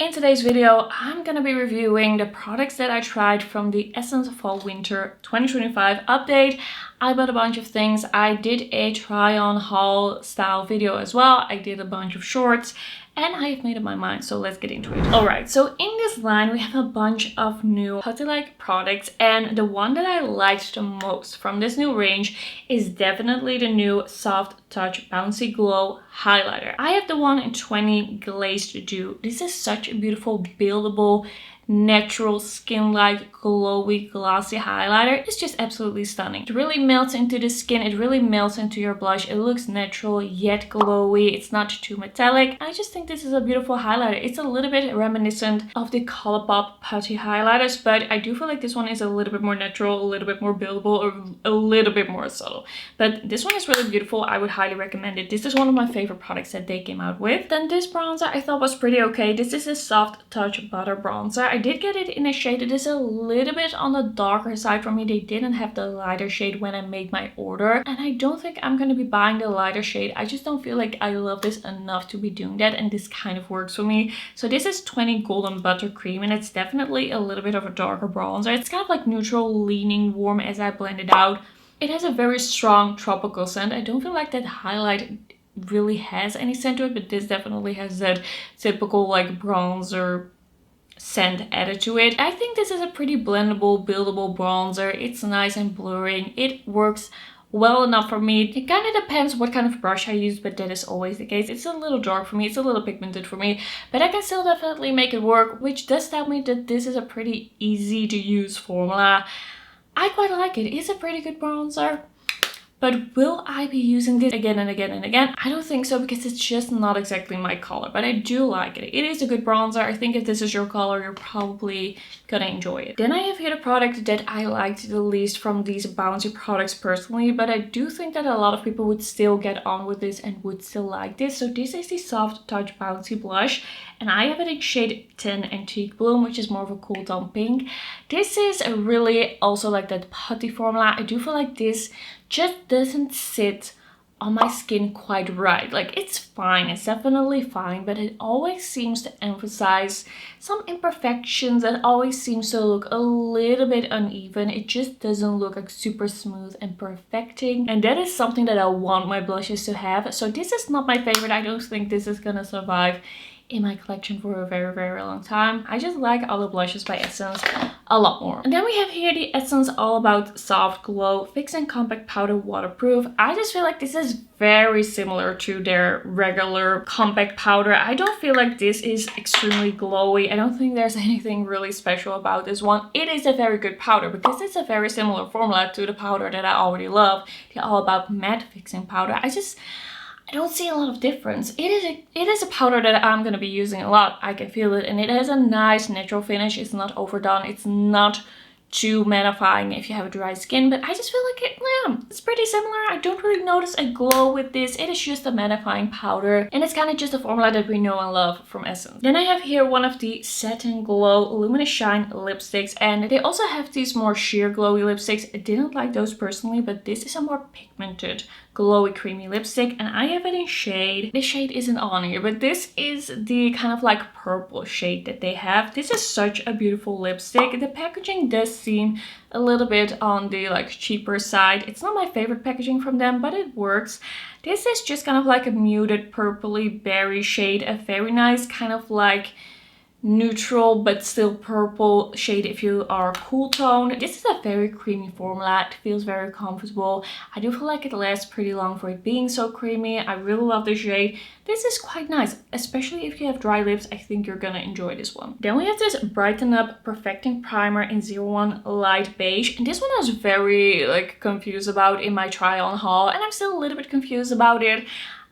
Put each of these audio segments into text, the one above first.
In today's video, I'm gonna be reviewing the products that I tried from the Essence Fall Winter 2025 update. I bought a bunch of things. I did a try on haul style video as well. I did a bunch of shorts and I have made up my mind, so let's get into it. Alright, so in this line we have a bunch of new putty-like products, and the one that I liked the most from this new range is definitely the new Soft Touch Bouncy Glow highlighter. I have the one in 20 Glazed Dew. This is such a beautiful buildable natural skin-like glowy glossy highlighter. It's just absolutely stunning. It really melts into the skin, it really melts into your blush. It looks natural yet glowy. It's not too metallic. I just think this is a beautiful highlighter. It's a little bit reminiscent of the Colourpop putty highlighters, but I do feel like this one is a little bit more natural, a little bit more buildable, or a little bit more subtle. But this one is really beautiful. I would highly recommend it. This is one of my favorite products that they came out with. Then this bronzer I thought was pretty okay. This is a Soft Touch Butter Bronzer. I did get it in a shade that is a little bit on the darker side for me. They didn't have the lighter shade when I made my order, and I don't think I'm going to be buying the lighter shade. I just don't feel like I love this enough to be doing that, and this kind of works for me. So this is 20 Golden Buttercream, and it's definitely a little bit of a darker bronzer. It's kind of like neutral, leaning warm as I blend it out. It has a very strong tropical scent. I don't feel like that highlight really has any scent to it, but this definitely has that typical like bronzer scent added to it. I think this is a pretty blendable, buildable bronzer. It's nice and blurring. It works well enough for me. It kind of depends what kind of brush I use, but that is always the case. It's a little dark for me, it's a little pigmented for me, but I can still definitely make it work, which does tell me that this is a pretty easy to use formula. I quite like it. It's a pretty good bronzer. But will I be using this again and again and again? I don't think so, because it's just not exactly my color, but I do like it. It is a good bronzer. I think if this is your color, you're probably gonna enjoy it. Then I have here the product that I liked the least from these Bouncy products personally, but I do think that a lot of people would still get on with this and would still like this. So this is the Soft Touch Bouncy Blush, and I have it in shade 10 Antique Bloom, which is more of a cool tone pink. This is a really also like that putty formula. I do feel like this just doesn't sit on my skin quite right. Like, it's fine, it's definitely fine, but it always seems to emphasize some imperfections. It always seems to look a little bit uneven. It just doesn't look like super smooth and perfecting, and that is something that I want my blushes to have. So this is not my favorite. I don't think this is gonna survive in my collection for a very long time. I just like other blushes by Essence a lot more. And then we have here the Essence All About Soft Glow Fix and Compact Powder Waterproof. I just feel like this is very similar to their regular compact powder. I don't feel like this is extremely glowy. I don't think there's anything really special about this one. It is a very good powder because it's a very similar formula to the powder that I already love, the All About Matte Fixing Powder. I don't see a lot of difference. It is a powder that I'm going to be using a lot. I can feel it, and it has a nice natural finish. It's not overdone. It's not too mattifying if you have a dry skin, but I just feel like it's pretty similar. I don't really notice a glow with this. It is just a mattifying powder, and it's kind of just a formula that we know and love from Essence. Then I have here one of the Satin Glow Luminous Shine lipsticks, and they also have these more sheer glowy lipsticks. I didn't like those personally, but this is a more pigmented glowy creamy lipstick, and I have it in shade, this shade isn't on here, but this is the kind of like purple shade that they have. This is such a beautiful lipstick. The packaging does seem a little bit on the like cheaper side. It's not my favorite packaging from them, but it works. This is just kind of like a muted purpley berry shade, a very nice kind of like neutral but still purple shade if you are cool tone. This is a very creamy formula. It feels very comfortable. I do feel like it lasts pretty long for it being so creamy. I really love the shade. This is quite nice, especially if you have dry lips. I think you're gonna enjoy this one. Then we have this Brighten Up Perfecting Primer in 01 Light Beige, and this one I was very like confused about in my try on haul, and I'm still a little bit confused about it.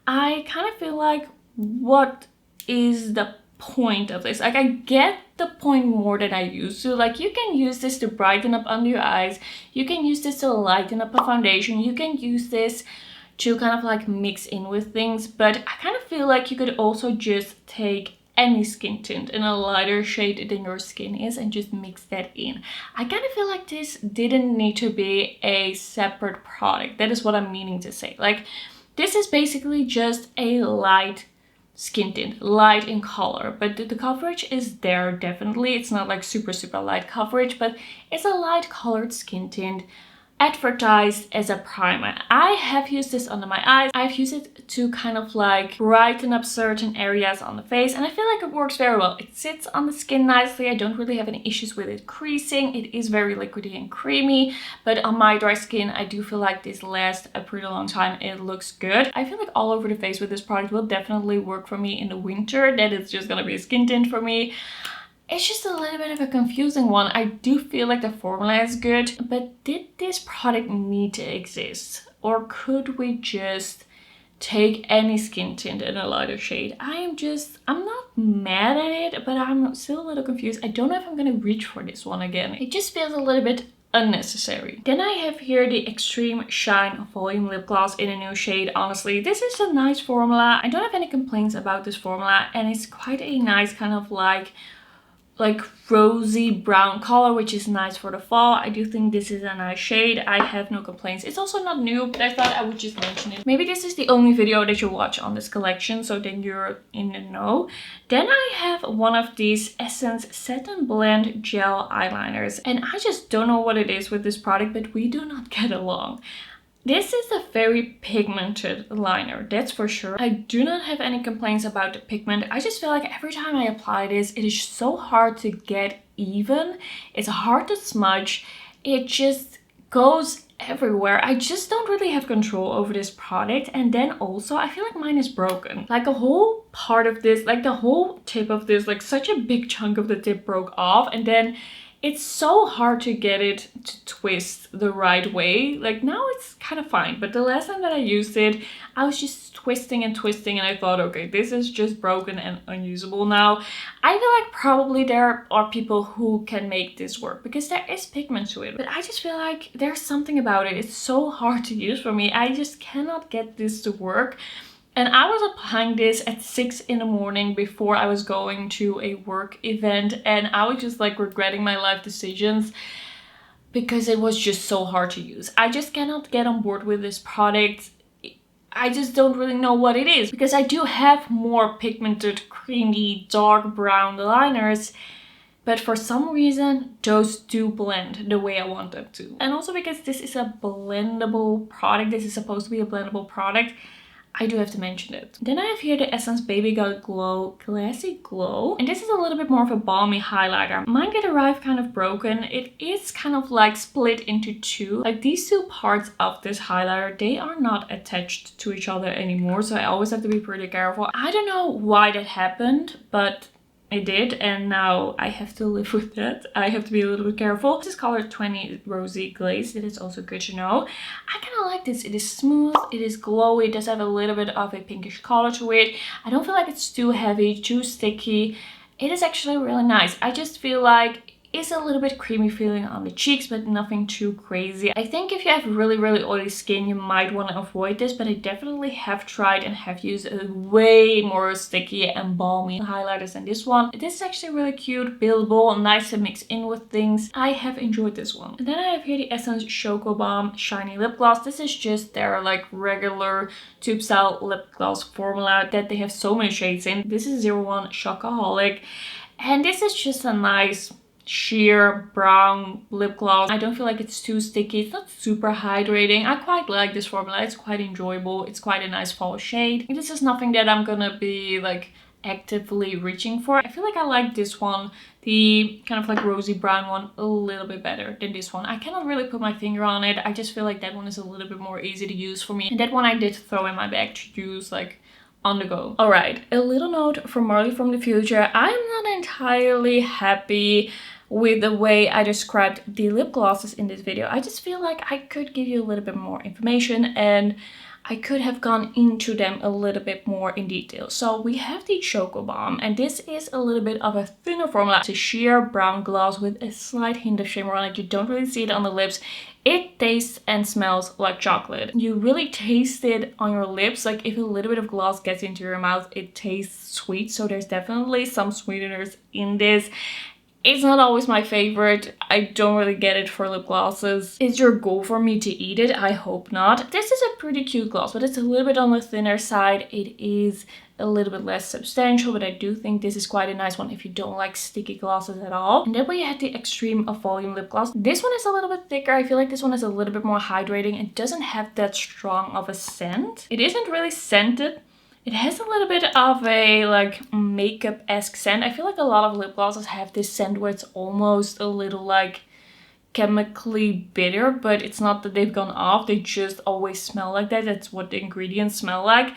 I kind of feel like, what is the point of this? Like, I get the point more than I used to. Like, you can use this to brighten up under your eyes, you can use this to lighten up a foundation, you can use this to kind of like mix in with things, but I kind of feel like you could also just take any skin tint in a lighter shade than your skin is and just mix that in. I kind of feel like this didn't need to be a separate product. That is what I'm meaning to say. Like, this is basically just a light skin tint, light in color, but the coverage is there definitely. It's not like super light coverage, but it's a light colored skin tint advertised as a primer. I have used this under my eyes. I've used it to kind of like brighten up certain areas on the face, and I feel like it works very well. It sits on the skin nicely. I don't really have any issues with it creasing. It is very liquidy and creamy, but on my dry skin I do feel like this lasts a pretty long time. It looks good. I feel like all over the face with this product will definitely work for me in the winter. That is just gonna be a skin tint for me. It's just a little bit of a confusing one. I do feel like the formula is good, but did this product need to exist? Or could we just take any skin tint in a lighter shade? I'm not mad at it, but I'm still a little confused. I don't know if I'm gonna reach for this one again. It just feels a little bit unnecessary. Then I have here the Extreme Shine Volume Lip Gloss in a new shade. Honestly, this is a nice formula. I don't have any complaints about this formula, and it's quite a nice kind of like rosy brown color, which is nice for the fall. I do think this is a nice shade. I have no complaints. It's also not new, but I thought I would just mention it. Maybe this is the only video that you watch on this collection, so then you're in the know. Then I have one of these Essence Satin Blend Gel Eyeliners, and I just don't know what it is with this product, but we do not get along. This is a very pigmented liner, that's for sure. I do not have any complaints about the pigment. I just feel like every time I apply this, it is so hard to get even. It's hard to smudge. It just goes everywhere. I just don't really have control over this product. And then also, I feel like mine is broken. Like a whole part of this, like the whole tip of this, like such a big chunk of the tip broke off. And then it's so hard to get it to twist the right way. Like now it's kind of fine, but the last time that I used it, I was just twisting and twisting, and I thought, okay, this is just broken and unusable now. I feel like probably there are people who can make this work because there is pigment to it, but I just feel like there's something about it. It's so hard to use for me. I just cannot get this to work. And I was applying this at 6 in the morning before I was going to a work event, and I was just like regretting my life decisions because it was just so hard to use. I just cannot get on board with this product. I just don't really know what it is, because I do have more pigmented, creamy, dark brown liners, but for some reason those do blend the way I want them to. And also because this is a blendable product, this is supposed to be a blendable product, I do have to mention it. Then I have here the Essence Baby Got Glow Classic Glow. And this is a little bit more of a balmy highlighter. Mine did arrive kind of broken. It is kind of like split into two. Like these two parts of this highlighter, they are not attached to each other anymore. So I always have to be pretty careful. I don't know why that happened, but it did, and now I have to live with that. I have to be a little bit careful. This is color 20 Rosy Glaze. It is also good to know. I kind of like this. It is smooth, it is glowy, it does have a little bit of a pinkish color to it. I don't feel like it's too heavy, too sticky. It is actually really nice. I just feel like it's a little bit creamy feeling on the cheeks, but nothing too crazy. I think if you have really oily skin, you might want to avoid this, but I definitely have tried and have used a way more sticky and balmy highlighters than this one. This is actually really cute, buildable, nice to mix in with things. I have enjoyed this one. And then I have here the Essence Choco Bomb Shiny Lip Gloss. This is just their like regular tube style lip gloss formula that they have so many shades in. This is 01 Chocoholic, and this is just a nice sheer brown lip gloss. I don't feel like it's too sticky. It's not super hydrating. I quite like this formula. It's quite enjoyable. It's quite a nice fall shade. This is nothing that I'm gonna be like actively reaching for. I feel like I like this one, the kind of like rosy brown one, a little bit better than this one. I cannot really put my finger on it. I just feel like that one is a little bit more easy to use for me. And that one I did throw in my bag to use like on the go. Alright, a little note from Marley from the future. I'm not entirely happy with the way I described the lip glosses in this video. I just feel like I could give you a little bit more information and I could have gone into them a little bit more in detail. So we have the Choco Bomb, and this is a little bit of a thinner formula. It's a sheer brown gloss with a slight hint of shimmer on it. You don't really see it on the lips. It tastes and smells like chocolate. You really taste it on your lips. Like if a little bit of gloss gets into your mouth, it tastes sweet. So there's definitely some sweeteners in this. It's not always my favorite. I don't really get it for lip glosses. Is your goal for me to eat it? I hope not. This is a pretty cute gloss, but it's a little bit on the thinner side. It is a little bit less substantial, but I do think this is quite a nice one if you don't like sticky glosses at all. And then we had the Extreme of Volume lip gloss. This one is a little bit thicker. I feel like this one is a little bit more hydrating. It doesn't have that strong of a scent. It isn't really scented. It has a little bit of a like makeup-esque scent. I feel like a lot of lip glosses have this scent where it's almost a little like chemically bitter, but it's not that they've gone off. They just always smell like that. That's what the ingredients smell like.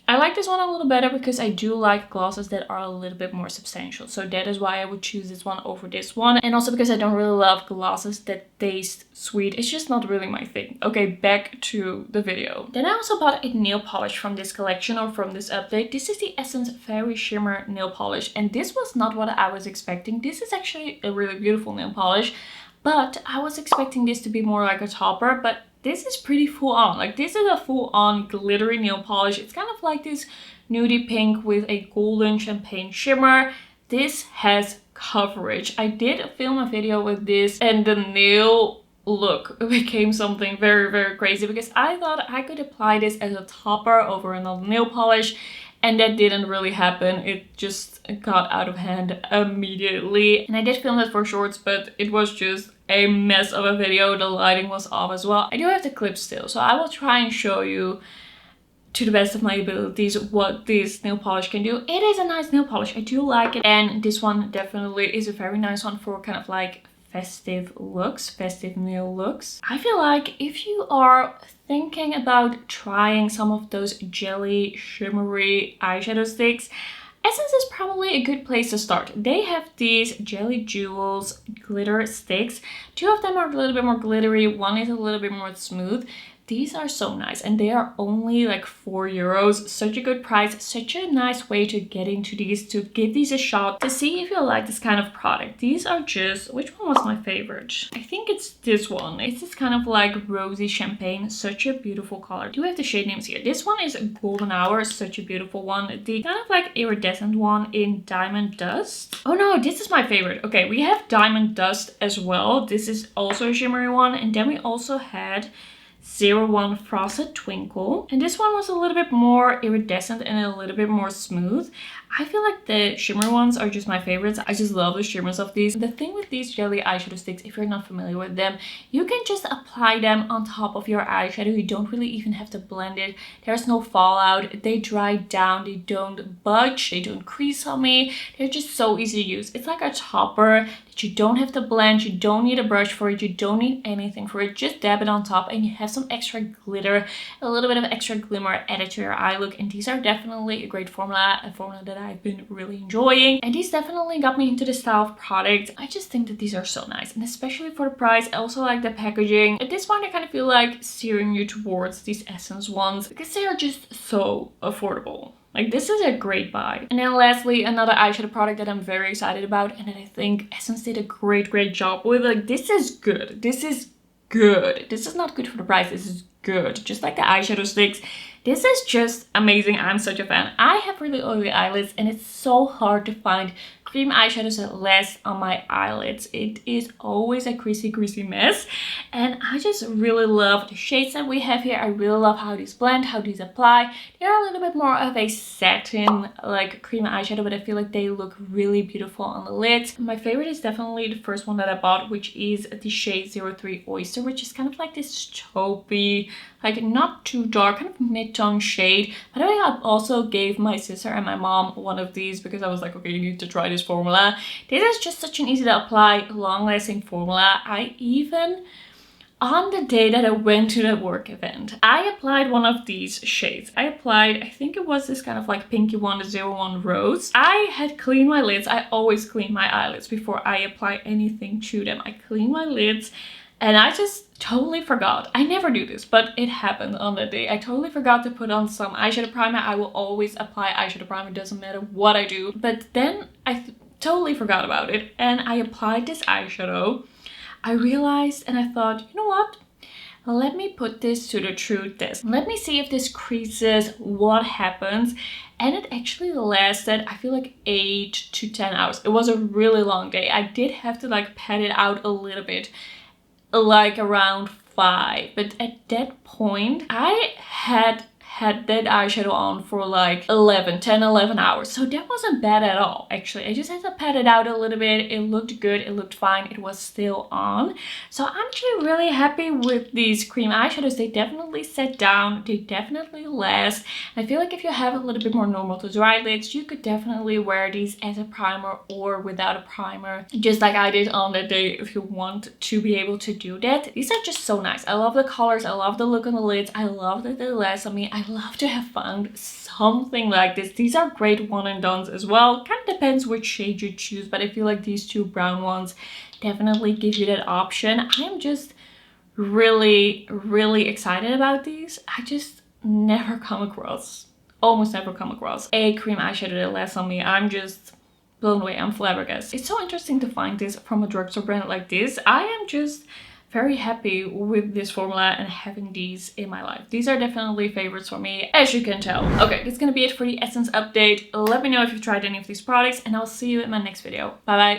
I like this one a little better because I do like glosses that are a little bit more substantial. So that is why I would choose this one over this one. And also because I don't really love glosses that taste sweet. It's just not really my thing. Okay, back to the video. Then I also bought a nail polish from this collection or from this update. This is the Essence Fairy Shimmer nail polish. And this was not what I was expecting. This is actually a really beautiful nail polish. But I was expecting this to be more like a topper. But this is pretty full on. Like this is a full on glittery nail polish. It's kind of like this nudie pink with a golden champagne shimmer. This has coverage. I did film a video with this and the nail look became something very, very crazy because I thought I could apply this as a topper over another nail polish. And that didn't really happen. It just got out of hand immediately. And I did film that for shorts, but it was just a mess of a video. The lighting was off as well. I do have the clip still, so I will try and show you to the best of my abilities what this nail polish can do. It is a nice nail polish. I do like it. And this one definitely is a very nice one for kind of like festive looks, festive nail looks. I feel like if you are thinking about trying some of those jelly shimmery eyeshadow sticks, Essence is probably a good place to start. They have these Jelly Jewels glitter sticks. Two of them are a little bit more glittery, one is a little bit more smooth. These are so nice and they are only like €4. Such a good price, such a nice way to get into these, to give these a shot, to see if you like this kind of product. These are just, which one was my favorite? I think it's this one. It's this kind of like rosy champagne, such a beautiful color. I do have the shade names here. This one is Golden Hour, such a beautiful one. The kind of like iridescent one in Diamond Dust. Oh no, this is my favorite. Okay, we have Diamond Dust as well. This is also a shimmery one. And then we also had 01 Frosted Twinkle. And this one was a little bit more iridescent and a little bit more smooth. I feel like the shimmer ones are just my favorites. I just love the shimmers of these. The thing with these jelly eyeshadow sticks, if you're not familiar with them, you can just apply them on top of your eyeshadow. You don't really even have to blend it. There's no fallout. They dry down. They don't budge. They don't crease on me. They're just so easy to use. It's like a topper that you don't have to blend. You don't need a brush for it. You don't need anything for it. Just dab it on top and you have some extra glitter, a little bit of extra glimmer added to your eye look. And these are definitely a great formula, a formula that I've been really enjoying. And these definitely got me into the style of product. I just think that these are so nice. And especially for the price, I also like the packaging. At this point, I kind of feel like steering you towards these Essence ones because they are just so affordable. Like this is a great buy. And then lastly, another eyeshadow product that I'm very excited about and that I think Essence did a great job with. Like this is good. This is good. This is not good for the price. This is good. Just like the eyeshadow sticks. This is just amazing. I'm such a fan. I have really oily eyelids and it's so hard to find cream eyeshadows that last on my eyelids. It is always a greasy mess. And I just really love the shades that we have here. I really love how these blend, how these apply. They're a little bit more of a satin like cream eyeshadow, but I feel like they look really beautiful on the lids. My favorite is definitely the first one that I bought, which is the shade 03 Oyster, which is kind of like this taupey, like not too dark, kind of mid-tone shade. By the way, I also gave my sister and my mom one of these because I was like, okay, you need to try this formula. This is just such an easy to apply, long-lasting formula. I even, on the day that I went to the work event, I applied one of these shades. I applied, I think it was this kind of like pinky one, the 01 Rose. I had cleaned my lids. I always clean my eyelids before I apply anything to them. I clean my lids. And I just totally forgot. I never do this, but it happened on that day. I totally forgot to put on some eyeshadow primer. I will always apply eyeshadow primer. It doesn't matter what I do. But then I totally forgot about it. And I applied this eyeshadow. I realized and I thought, you know what? Let me put this to the true test. Let me see if this creases, what happens. And it actually lasted, I feel like 8 to 10 hours. It was a really long day. I did have to like pat it out a little bit, like around 5. But at that point, I had that eyeshadow on for like 10, 11 hours. So that wasn't bad at all, actually. I just had to pat it out a little bit. It looked good, it looked fine, it was still on. So I'm actually really happy with these cream eyeshadows. They definitely set down, they definitely last. I feel like if you have a little bit more normal to dry lids, you could definitely wear these as a primer or without a primer, just like I did on that day, if you want to be able to do that. These are just so nice. I love the colors, I love the look on the lids, I love that they last on me. I love to have found something like this. These are great one and dones as well. Kind of depends which shade you choose, but I feel like these two brown ones definitely give you that option. I'm just really excited about these. I just never come across, almost never come across a cream eyeshadow that lasts on me. I'm just blown away. I'm flabbergasted. It's so interesting to find this from a drugstore brand like this. I am just very happy with this formula and having these in my life. These are definitely favorites for me, as you can tell. Okay, that's gonna be it for the Essence update. Let me know if you've tried any of these products, and I'll see you in my next video. Bye bye.